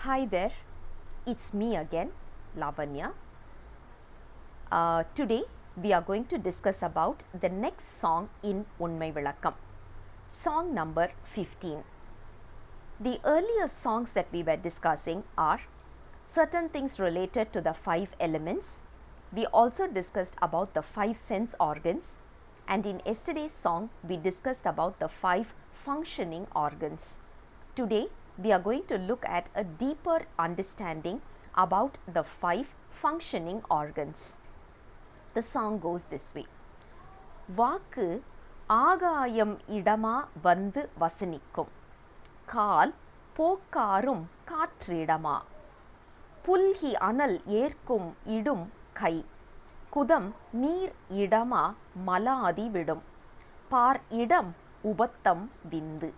Hi there, it's me again, Lavanya. Today we are going to discuss about the next song in Unmai vilakkam, song number 15. The earlier songs that we were discussing are certain things related to the 5 elements. We also discussed about the 5 sense organs, and in yesterday's song we discussed about the 5 functioning organs. Today we are going to look at a deeper understanding about the 5 functioning organs. The song goes this way. வாக்கு ஆகாயம் இடமா வந்து வசனிக்கும், கால் போக்காரும் காற்றிடமா, புல்கி அனல் ஏற்கும் இடும் கை, குதம் நீர் இடமா மலாதி விடும், பார் இடம் உபத்தம் விந்து.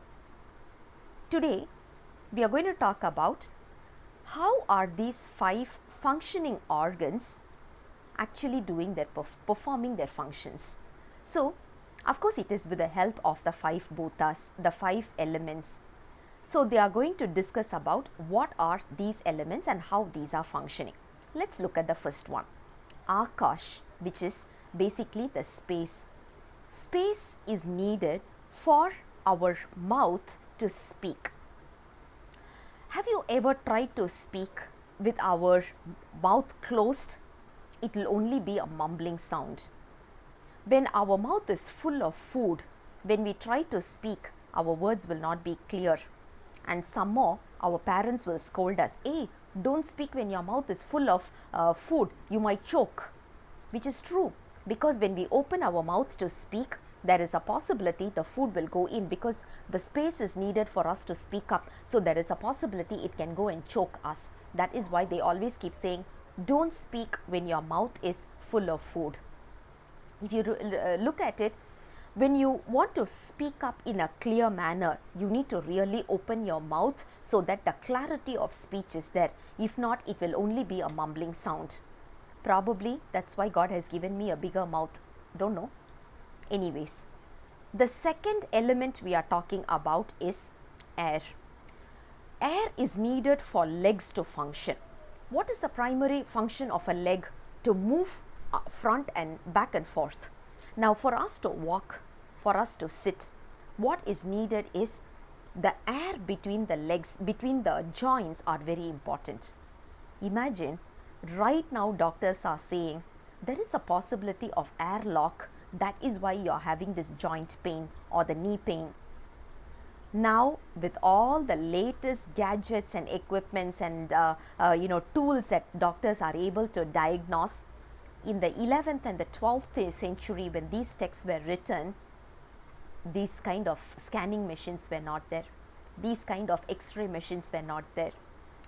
Today we are going to talk about how are these 5 functioning organs actually doing their performing their functions. So of course it is with the help of the 5 bhutas, the 5 elements. So they are going to discuss about what are these elements and how these are functioning. Let's look at the first one, Akash, which is basically the space. Space is needed for our mouth to speak. Have you ever tried to speak with our mouth closed? It will only be a mumbling sound. When our mouth is full of food, when we try to speak, our words will not be clear. And some more, our parents will scold us, hey, don't speak when your mouth is full of food, you might choke. Which is true, because when we open our mouth to speak, there is a possibility the food will go in, because the space is needed for us to speak up. So there is a possibility it can go and choke us. That is why they always keep saying, don't speak when your mouth is full of food. If you look at it, when you want to speak up in a clear manner, you need to really open your mouth so that the clarity of speech is there. If not, it will only be a mumbling sound. Probably that's why God has given me a bigger mouth. Don't know. Anyways, the second element we are talking about is air. Air is needed for legs to function. What is the primary function of a leg? To move front and back and forth. Now for us to walk, for us to sit, what is needed is the air between the legs, between the joints are very important. Imagine right now doctors are saying there is a possibility of airlock. That is why you are having this joint pain or the knee pain. Now with all the latest gadgets and equipments and tools that doctors are able to diagnose, in the 11th and the 12th century when these texts were written, these kind of scanning machines were not there, these kind of x-ray machines were not there,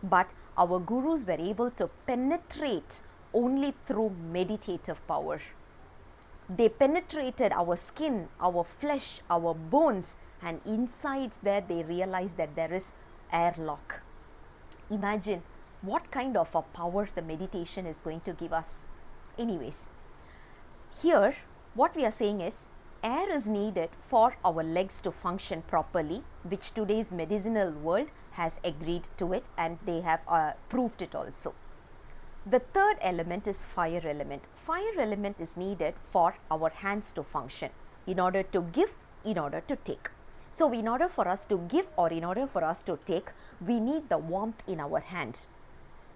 but our gurus were able to penetrate only through meditative power. They penetrated our skin, our flesh, our bones, and inside there they realized that there is airlock. Imagine what kind of a power the meditation is going to give us. Anyways, here what we are saying is air is needed for our legs to function properly, which today's medicinal world has agreed to it, and they have proved it also. The third element is fire element. Fire element is needed for our hands to function, in order to give, in order to take. So in order for us to give or in order for us to take, we need the warmth in our hand.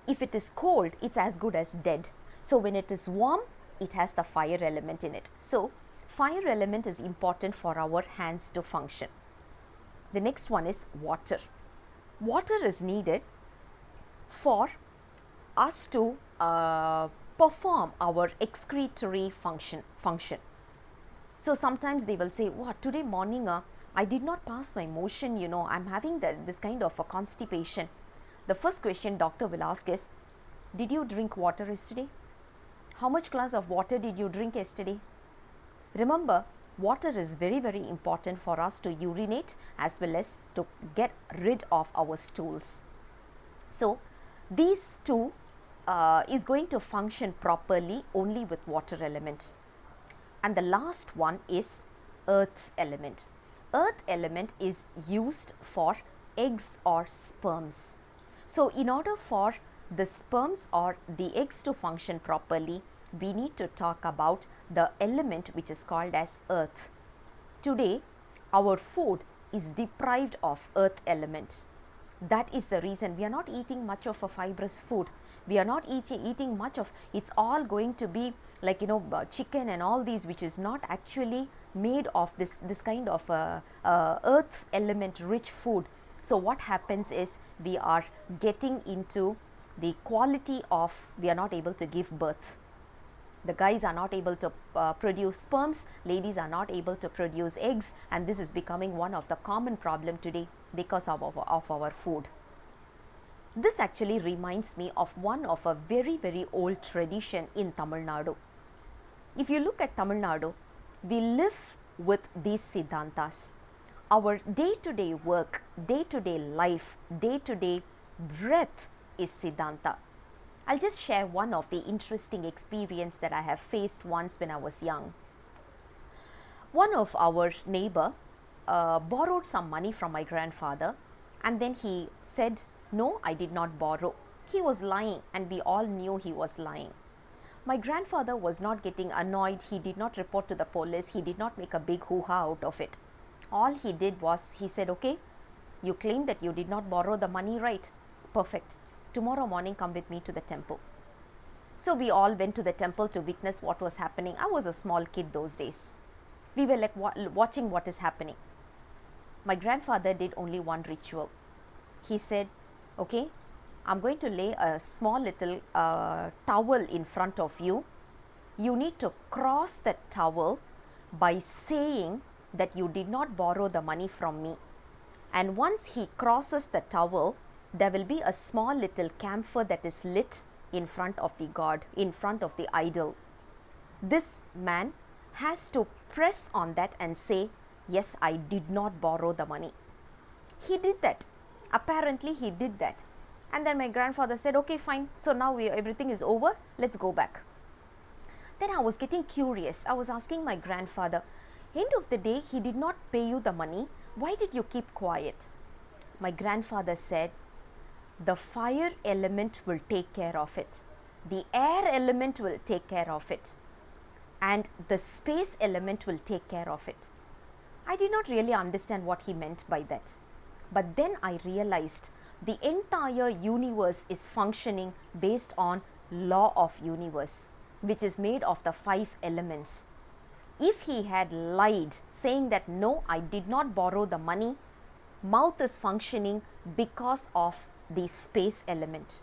If it is cold, it's as good as dead. So when it is warm, it has the fire element in it. So fire element is important for our hands to function. The next one is water. Water is needed for us to perform our excretory function. So sometimes they will say, what, today morning I did not pass my motion, I'm having this kind of a constipation. The first question doctor will ask is, did you drink water yesterday? How much glass of water did you drink yesterday? Remember, water is very, very important for us to urinate as well as to get rid of our stools. So these two is going to function properly only with water element. And the last one is earth element. Earth element is used for eggs or sperms. So in order for the sperms or the eggs to function properly, we need to talk about the element which is called as earth. Today, our food is deprived of earth element. That is the reason we are not eating much of a fibrous food. We are not eating much of, it's all going to be like, chicken and all these, which is not actually made of this kind of earth element rich food. So what happens is we are getting into the quality of, we are not able to give birth. The guys are not able to produce sperms, ladies are not able to produce eggs, and this is becoming one of the common problem today because of our food. This actually reminds me of one of a very, very old tradition in Tamil Nadu. If you look at Tamil Nadu, we live with these siddhantas. Our day-to-day work, day-to-day life, day-to-day breath is siddhanta. I'll just share one of the interesting experience that I have faced once when I was young. One of our neighbor borrowed some money from my grandfather, and then he said, "No, I did not borrow." He was lying, and we all knew he was lying. My grandfather was not getting annoyed. He did not report to the police. He did not make a big hoo-ha out of it. All he did was, he said, "Okay, you claim that you did not borrow the money, right? Perfect. Tomorrow morning come with me to the temple." So we all went to the temple to witness what was happening. I was a small kid those days. We were like watching what is happening. My grandfather did only one ritual. He said, "Okay, I'm going to lay a small little towel in front of you. You need to cross that towel by saying that you did not borrow the money from me. And once he crosses the towel, there will be a small little camphor that is lit in front of the god, in front of the idol. This man has to press on that and say, 'Yes, I did not borrow the money.'" He did that. Apparently he did that. And then my grandfather said, "Okay, fine. So now everything is over. Let's go back." Then I was getting curious. I was asking my grandfather, end of the day, he did not pay you the money. Why did you keep quiet? My grandfather said, "The fire element will take care of it. The air element will take care of it. And the space element will take care of it." I did not really understand what he meant by that. But then I realized the entire universe is functioning based on law of universe, which is made of the 5 elements. If he had lied, saying that, "No, I did not borrow the money," mouth is functioning because of the space element.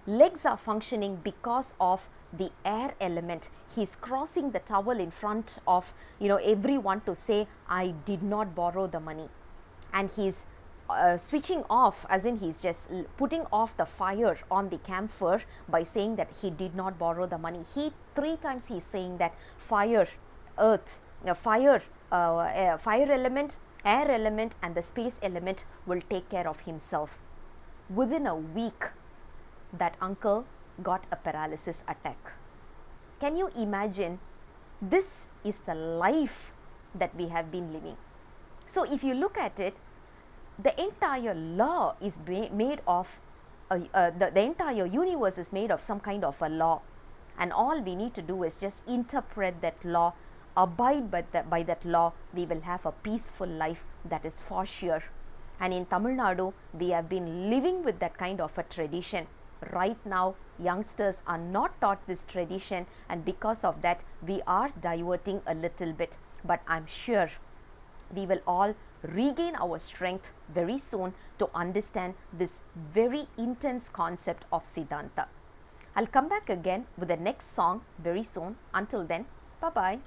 Legs are functioning because of the air element. He's crossing the towel in front of everyone to say, "I did not borrow the money." And he's switching off, as in he's just putting off the fire on the camphor by saying that he did not borrow the money. 3 times he's saying that fire, earth, fire element, air element and the space element will take care of himself. Within a week, that uncle got a paralysis attack. Can you imagine? This is the life that we have been living. So if you look at it, the entire law is made of, the entire universe is made of some kind of a law, and all we need to do is just interpret that law, abide by that law. We will have a peaceful life, that is for sure. And in Tamil Nadu, we have been living with that kind of a tradition. Right now, youngsters are not taught this tradition, and because of that, we are diverting a little bit. But I'm sure we will all regain our strength very soon to understand this very intense concept of Siddhanta. I'll come back again with the next song very soon. Until then, bye-bye.